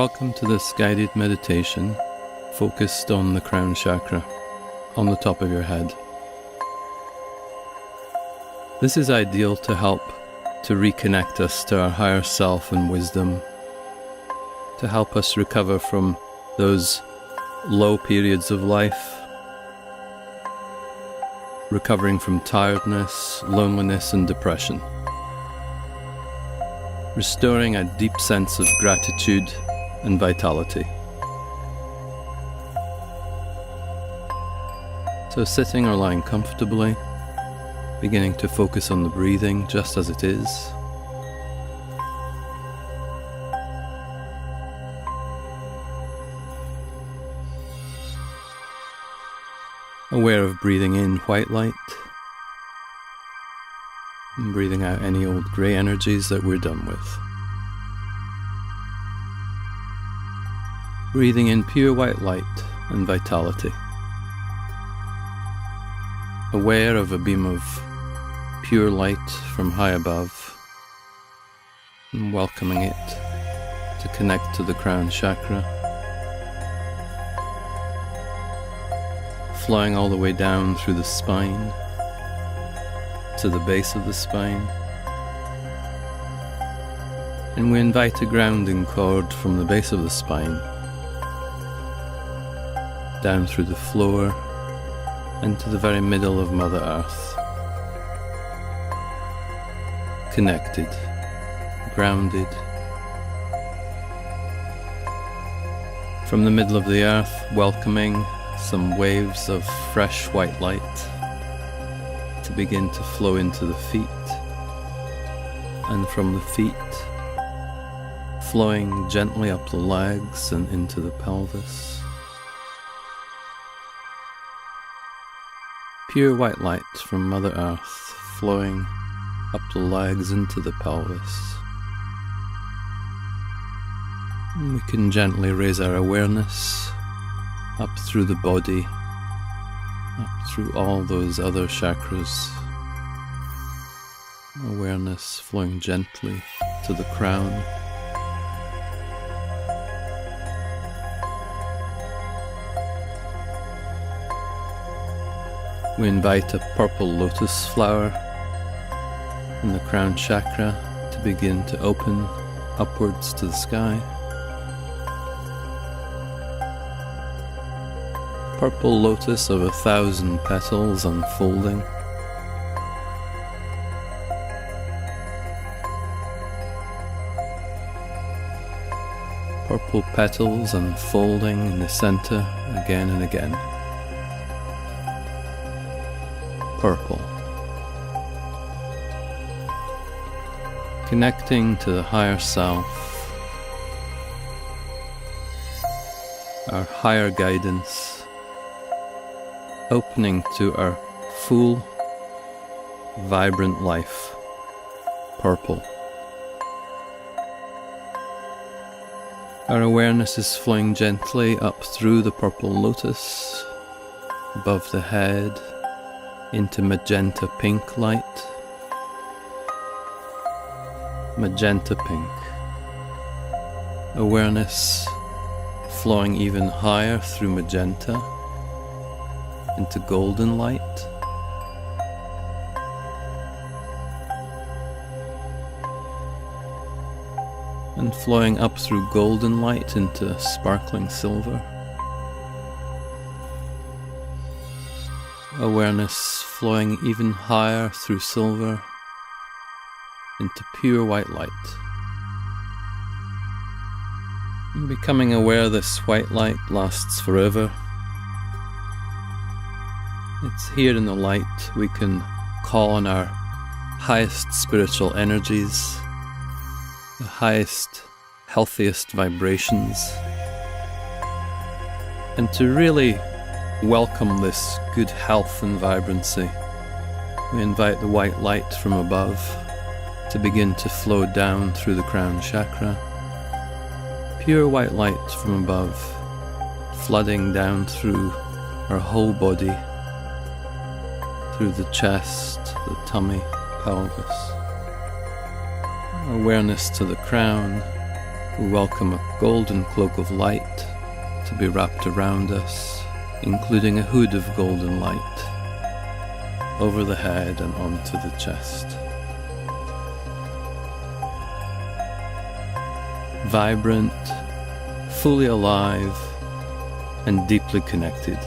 Welcome to this guided meditation focused on the crown chakra on the top of your head. This is ideal to help to reconnect us to our higher self and wisdom, to help us recover from those low periods of life, recovering from tiredness, loneliness and depression, restoring a deep sense of gratitude and vitality. So sitting or lying comfortably, beginning to focus on the breathing just as it is. Aware of breathing in white light and breathing out any old grey energies that we're done with. Breathing in pure white light and vitality. Aware of a beam of pure light from high above and welcoming it to connect to the crown chakra, flowing all the way down through the spine to the base of the spine. And we invite a grounding cord from the base of the spine down through the floor into the very middle of Mother Earth. Connected, grounded. From the middle of the earth, welcoming some waves of fresh white light to begin to flow into the feet, and from the feet, flowing gently up the legs and into the pelvis. Pure white light from Mother Earth flowing up the legs into the pelvis. And we can gently raise our awareness up through the body, up through all those other chakras. Awareness flowing gently to the crown. We invite a purple lotus flower in the crown chakra to begin to open upwards to the sky. Purple lotus of 1,000 petals unfolding. Purple petals unfolding in the center again and again. Purple. Connecting to the higher self, our higher guidance, opening to our full, vibrant life. Purple. Our awareness is flowing gently up through the purple lotus, above the head, into magenta pink light. Magenta pink. Awareness flowing even higher through magenta into golden light. And flowing up through golden light into sparkling silver. Awareness flowing even higher through silver into pure white light. And becoming aware this white light lasts forever. It's here in the light we can call on our highest spiritual energies, the highest, healthiest vibrations, and to really welcome this good health and vibrancy, we invite the white light from above to begin to flow down through the crown chakra. Pure white light from above, flooding down through our whole body, through the chest, the tummy, pelvis. Awareness to the crown, We welcome a golden cloak of light to be wrapped around us, including a hood of golden light over the head and onto the chest. Vibrant, fully alive, and deeply connected